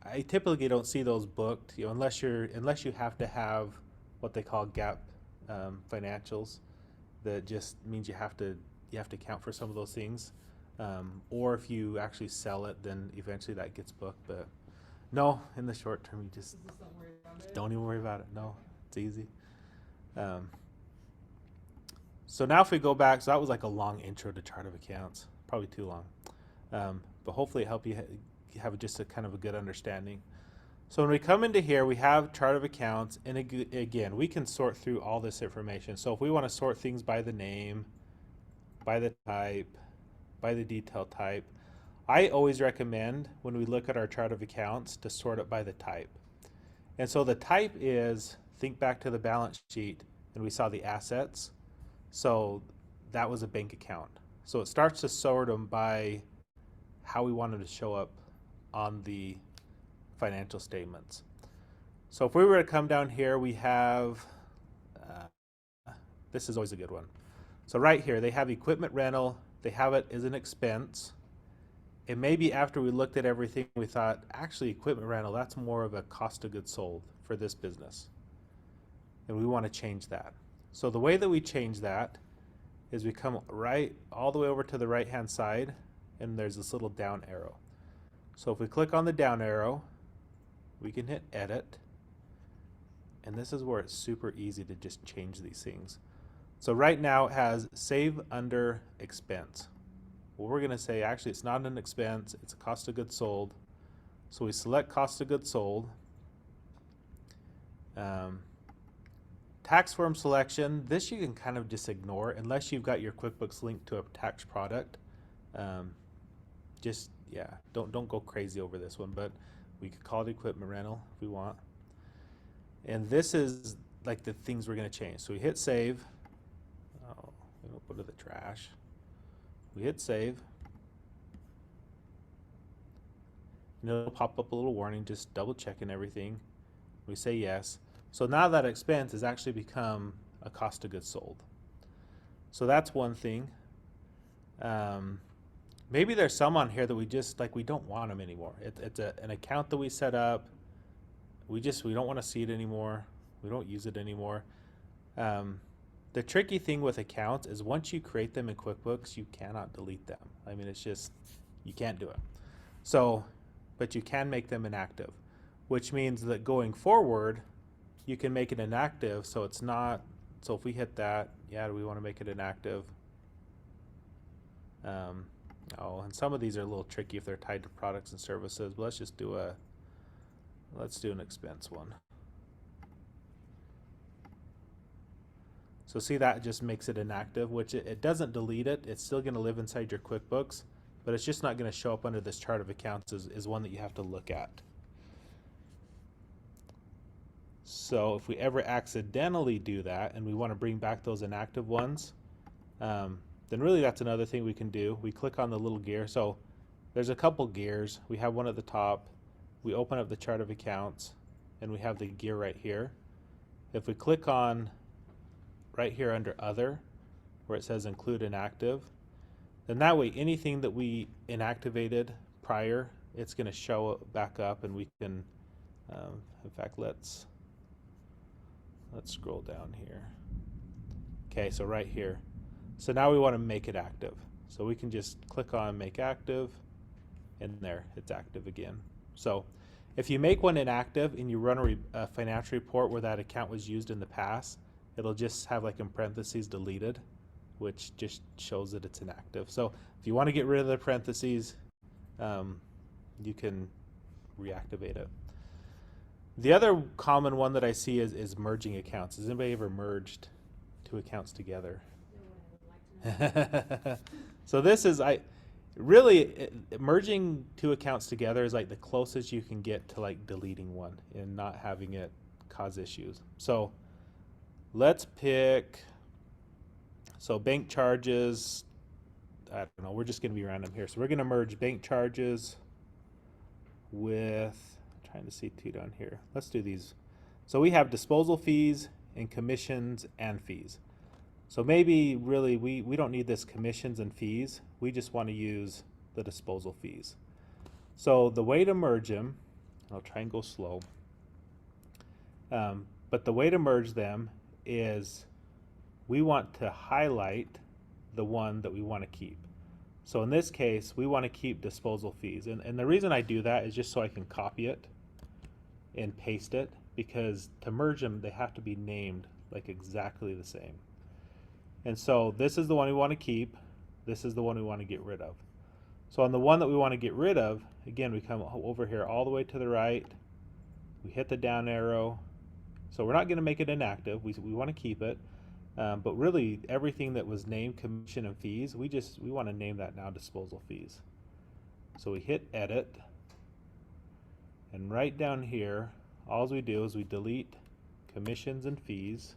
I typically don't see those booked, you know, unless you have to have what they call GAAP financials. That just means you have to account for some of those things, or if you actually sell it, then eventually that gets booked. But no, in the short term, you just just don't worry about it. don't even worry about it. No, it's easy. So now if we go back, so that was like a long intro to chart of accounts, probably too long, but hopefully it helped you have just a kind of a good understanding. So when we come into here, we have chart of accounts, and again, we can sort through all this information. So if we want to sort things by the name, by the type, by the detail type, I always recommend when we look at our chart of accounts to sort it by the type. And so the type is, think back to the balance sheet, and we saw the assets. So that was a bank account. So it starts to sort them by how we wanted to show up on the financial statements. So if we were to come down here, we have, this is always a good one. So right here, they have equipment rental. They have it as an expense. And maybe after we looked at everything, we thought, actually, equipment rental, that's more of a cost of goods sold for this business. And we want to change that. So the way that we change that is we come right all the way over to the right-hand side, and there's this little down arrow. So if we click on the down arrow, we can hit edit. And this is where it's super easy to just change these things. So right now it has save under expense. Well, we're going to say actually it's not an expense, it's a cost of goods sold. So we select cost of goods sold. Um, tax form selection, this you can kind of just ignore unless you've got your QuickBooks linked to a tax product. Just, yeah, don't go crazy over this one, but we could call it equipment rental if we want. And this is like the things we're going to change. So we hit save. Oh, we don't go to the trash. We hit save. And it'll pop up a little warning, just double checking everything. We say yes. So now that expense has actually become a cost of goods sold. So that's one thing. Maybe there's some on here that we just like, we don't want them anymore. It's an account that we set up. We don't want to see it anymore. We don't use it anymore. The tricky thing with accounts is once you create them in QuickBooks, you cannot delete them. I mean, it's just, you can't do it. So, but you can make them inactive, which means that going forward, you can make it inactive so it's not, so if we hit that, yeah, do we want to make it inactive? Oh, and some of these are a little tricky if they're tied to products and services, but let's do an expense one. So see, that just makes it inactive, which it doesn't delete it. It's still going to live inside your QuickBooks, but it's just not going to show up under this chart of accounts is one that you have to look at. So if we ever accidentally do that and we want to bring back those inactive ones, then really that's another thing we can do. We click on the little gear. So there's a couple gears. We have one at the top. We open up the chart of accounts and we have the gear right here. If we click on right here under other, where it says include inactive, then that way anything that we inactivated prior, it's going to show back up and we can, in fact, let's scroll down here. Okay, so right here. So now we want to make it active. So we can just click on make active and there, it's active again. So if you make one inactive and you run a financial report where that account was used in the past, it'll just have like in parentheses deleted, which just shows that it's inactive. So if you want to get rid of the parentheses, you can reactivate it. The other common one that I see is merging accounts. Has anybody ever merged two accounts together? No, I would like to know. So this is, merging two accounts together is like the closest you can get to like deleting one and not having it cause issues. So let's pick, so bank charges, I don't know, we're just going to be random here. So we're going to merge bank charges with, I'm trying to see two down here. Let's do these. So we have disposal fees and commissions and fees. So maybe really we don't need this commissions and fees. We just want to use the disposal fees. So the way to merge them, I'll try and go slow, but the way to merge them is we want to highlight the one that we want to keep. So in this case, we want to keep disposal fees. And the reason I do that is just so I can copy it and paste it, because to merge them, they have to be named like exactly the same. And so this is the one we want to keep. This is the one we want to get rid of. So on the one that we want to get rid of, again, we come over here all the way to the right. We hit the down arrow. So we're not going to make it inactive. We want to keep it. But really, everything that was named commission and fees, we want to name that now disposal fees. So we hit edit. And right down here, all we do is we delete commissions and fees.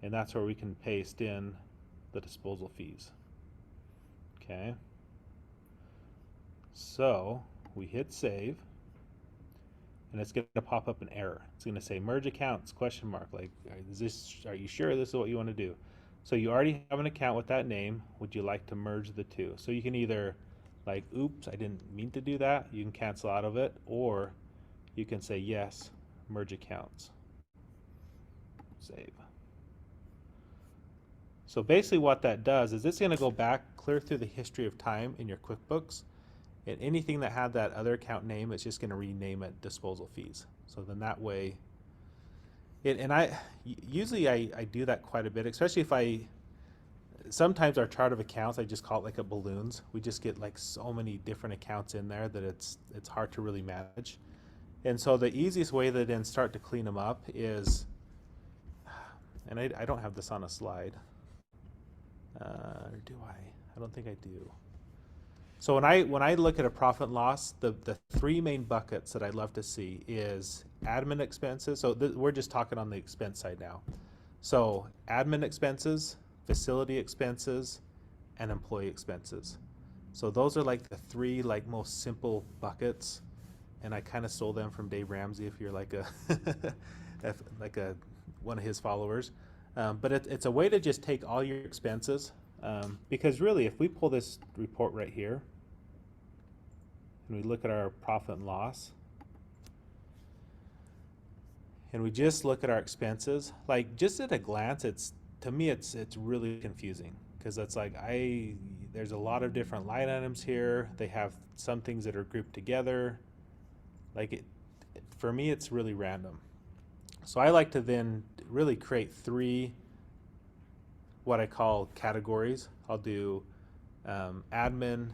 And that's where we can paste in the disposal fees. Okay. So we hit save, and it's going to pop up an error. It's going to say merge accounts ? Like, are you sure this is what you want to do? So you already have an account with that name. Would you like to merge the two? So you can either like, oops, I didn't mean to do that. You can cancel out of it, or you can say yes, merge accounts. Save. So basically what that does is it's going to go back clear through the history of time in your QuickBooks, and anything that had that other account name, it's just going to rename it disposal fees. So then that way, usually I do that quite a bit, especially if sometimes our chart of accounts, I just call it like a balloons. We just get like so many different accounts in there that it's hard to really manage. And so the easiest way to then start to clean them up is, and I don't have this on a slide. Or do I? I don't think I do. So when I look at a profit and loss, the three main buckets that I love to see is admin expenses. So we're just talking on the expense side now. So admin expenses, facility expenses, and employee expenses. So those are like the three like most simple buckets, and I kind of stole them from Dave Ramsey if you're like a like a one of his followers. But it's a way to just take all your expenses, because really if we pull this report right here and we look at our profit and loss and we just look at our expenses, like just at a glance, to me it's really confusing, because it's like there's a lot of different line items here. They have some things that are grouped together. Like for me, it's really random. So I like to then really create three what I call categories. I'll do admin,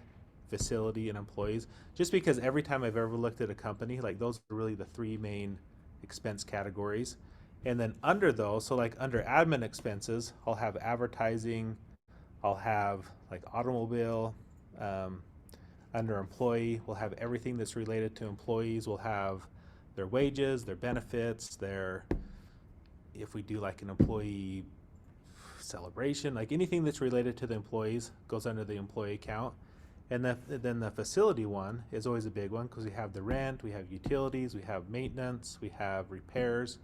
facility, and employees, just because every time I've ever looked at a company, like those are really the three main expense categories. And then under those, so like under admin expenses, I'll have advertising, I'll have like automobile. Under employee, we'll have everything that's related to employees. We'll have their wages, their benefits, if we do like an employee celebration, like anything that's related to the employees goes under the employee account. And then the facility one is always a big one, because we have the rent, we have utilities, we have maintenance, we have repairs.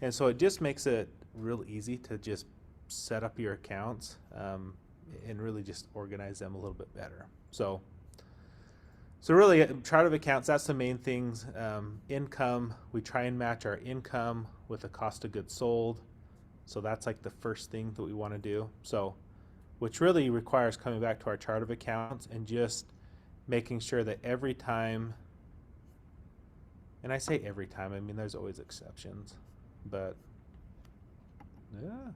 And so it just makes it real easy to just set up your accounts, and really just organize them a little bit better. So really, chart of accounts, that's the main things. Income, we try and match our income with the cost of goods sold. So that's like the first thing that we want to do. So, which really requires coming back to our chart of accounts and just making sure that every time, and I say every time, I mean there's always exceptions, but yeah.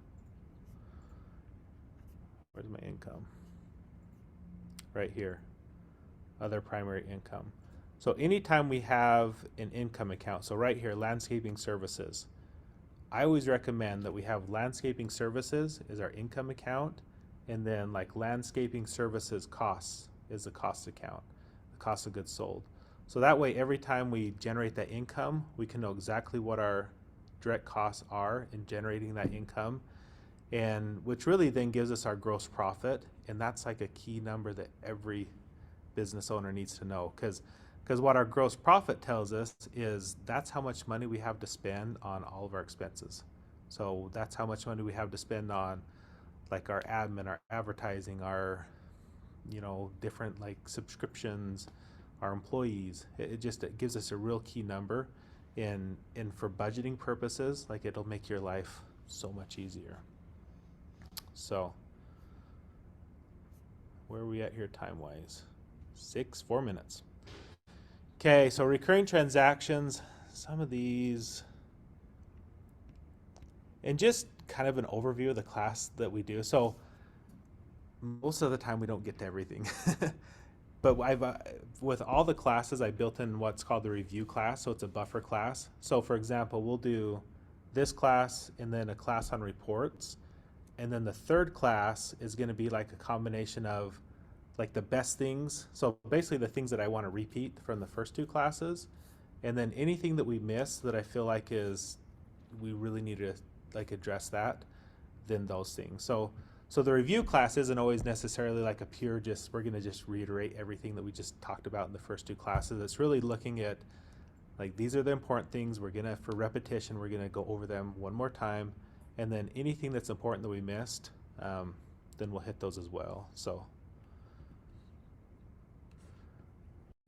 Where's my income? Right here. Other primary income. So anytime we have an income account, so right here, landscaping services, I always recommend that we have landscaping services is our income account, and then like landscaping services costs is the cost account, the cost of goods sold. So that way, every time we generate that income, we can know exactly what our direct costs are in generating that income, and which really then gives us our gross profit. And that's like a key number that every business owner needs to know, because what our gross profit tells us is that's how much money we have to spend on all of our expenses. So that's how much money we have to spend on like our admin, our advertising, our different like subscriptions, our employees. It gives us a real key number, and for budgeting purposes, like it'll make your life so much easier. So where are we at here time wise? 4 minutes. Okay, so recurring transactions, some of these, and just kind of an overview of the class that we do. So most of the time we don't get to everything, but with all the classes, I built in what's called the review class. So it's a buffer class. So for example, we'll do this class and then a class on reports. And then the third class is going to be like a combination of like the best things. So basically the things that I want to repeat from the first two classes, and then anything that we miss that I feel like we really need to like address that, then those things. So the review class isn't always necessarily like a pure we're going to just reiterate everything that we just talked about in the first two classes. It's really looking at like these are the important things. For repetition, we're going to go over them one more time, and then anything that's important that we missed, then we'll hit those as well. So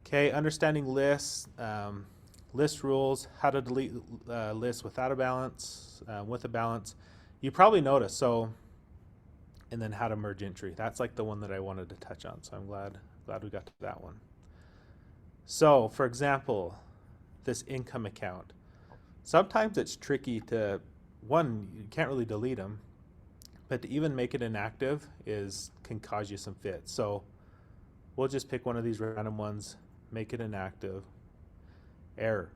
okay, understanding lists, list rules, how to delete lists without a balance, with a balance. You probably noticed, and then how to merge entry. That's like the one that I wanted to touch on, so I'm glad we got to that one. So, for example, this income account. Sometimes it's tricky you can't really delete them, but to even make it inactive can cause you some fits. So we'll just pick one of these random ones, make it inactive. Error.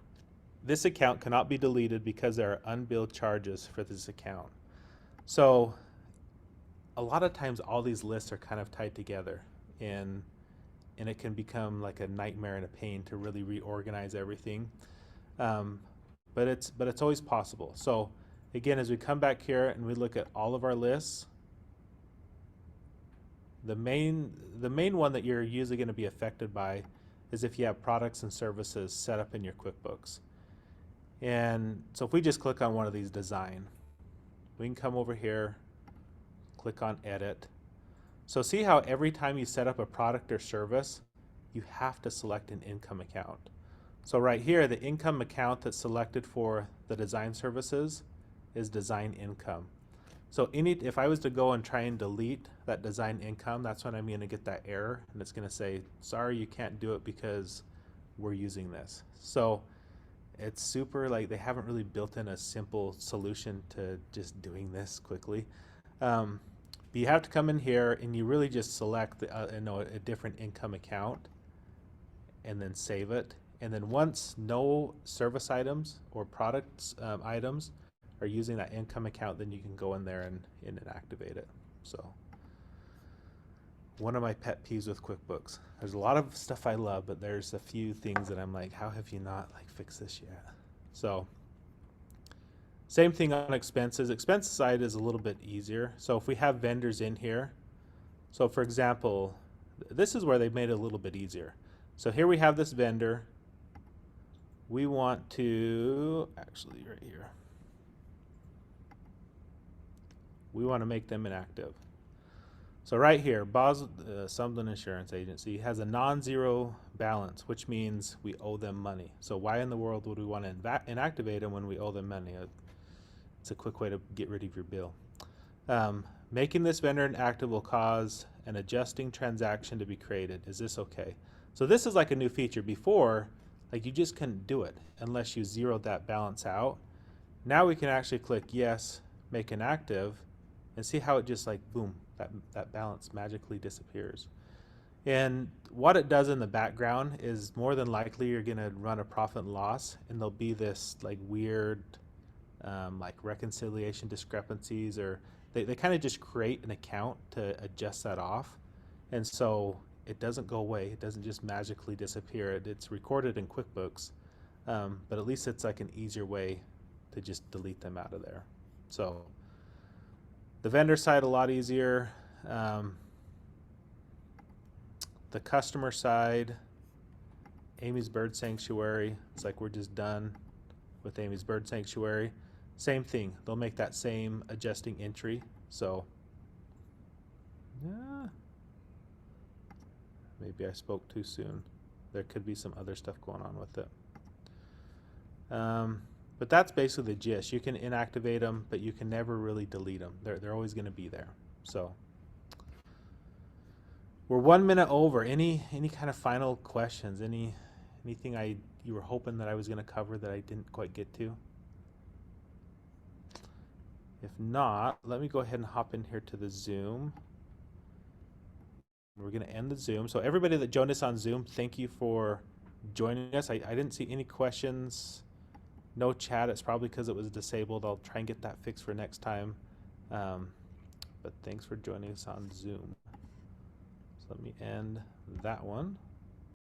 this account cannot be deleted because there are unbilled charges for this account. So a lot of times all these lists are kind of tied together, and it can become like a nightmare and a pain to really reorganize everything. But it's always possible. So again, as we come back here and we look at all of our lists, the main one that you're usually going to be affected by is if you have products and services set up in your QuickBooks. And so if we just click on one of these, design, we can come over here, click on edit. So see how every time you set up a product or service, you have to select an income account. So right here, the income account that's selected for the design services is design income. So if I was to go and try and delete that design income, that's when I'm going to get that error, and it's going to say, sorry, you can't do it because we're using this. So it's super, like, they haven't really built in a simple solution to just doing this quickly. But you have to come in here and you really just select a different income account and then save it. And then once no service items or products items are using that income account, then you can go in there and activate it. So one of my pet peeves with QuickBooks. There's a lot of stuff I love, but there's a few things that I'm like, how have you not fixed this yet? So same thing on expenses. Expense side is a little bit easier. So if we have vendors in here, so for example, this is where they've made it a little bit easier. So here we have this vendor. We want to, actually right here, we want to make them inactive. So right here, Sumlin Insurance Agency has a non-zero balance, which means we owe them money. So why in the world would we want to inactivate them when we owe them money? It's a quick way to get rid of your bill. Making this vendor inactive will cause an adjusting transaction to be created. Is this okay? So this is like a new feature. Before, like, you just couldn't do it unless you zeroed that balance out. Now we can actually click yes, make inactive, and see how it just, like, boom, that balance magically disappears. And what it does in the background is more than likely you're going to run a profit and loss, and there'll be this like weird like reconciliation discrepancies, or they kind of just create an account to adjust that off. And so it doesn't go away. It doesn't just magically disappear. It's recorded in QuickBooks, but at least it's like an easier way to just delete them out of there. So the vendor side, a lot easier. The customer side, Amy's Bird Sanctuary, it's like we're just done with Amy's Bird Sanctuary. Same thing, they'll make that same adjusting entry. So yeah, maybe I spoke too soon. There could be some other stuff going on with it. But that's basically the gist. You can inactivate them, but you can never really delete them. They're always going to be there. So we're 1 minute over. Any kind of final questions? Anything you were hoping that I was going to cover that I didn't quite get to? If not, let me go ahead and hop in here to the Zoom. We're going to end the Zoom. So everybody that joined us on Zoom, thank you for joining us. I didn't see any questions. No chat. It's probably because it was disabled. I'll try and get that fixed for next time. But thanks for joining us on Zoom. So let me end that one.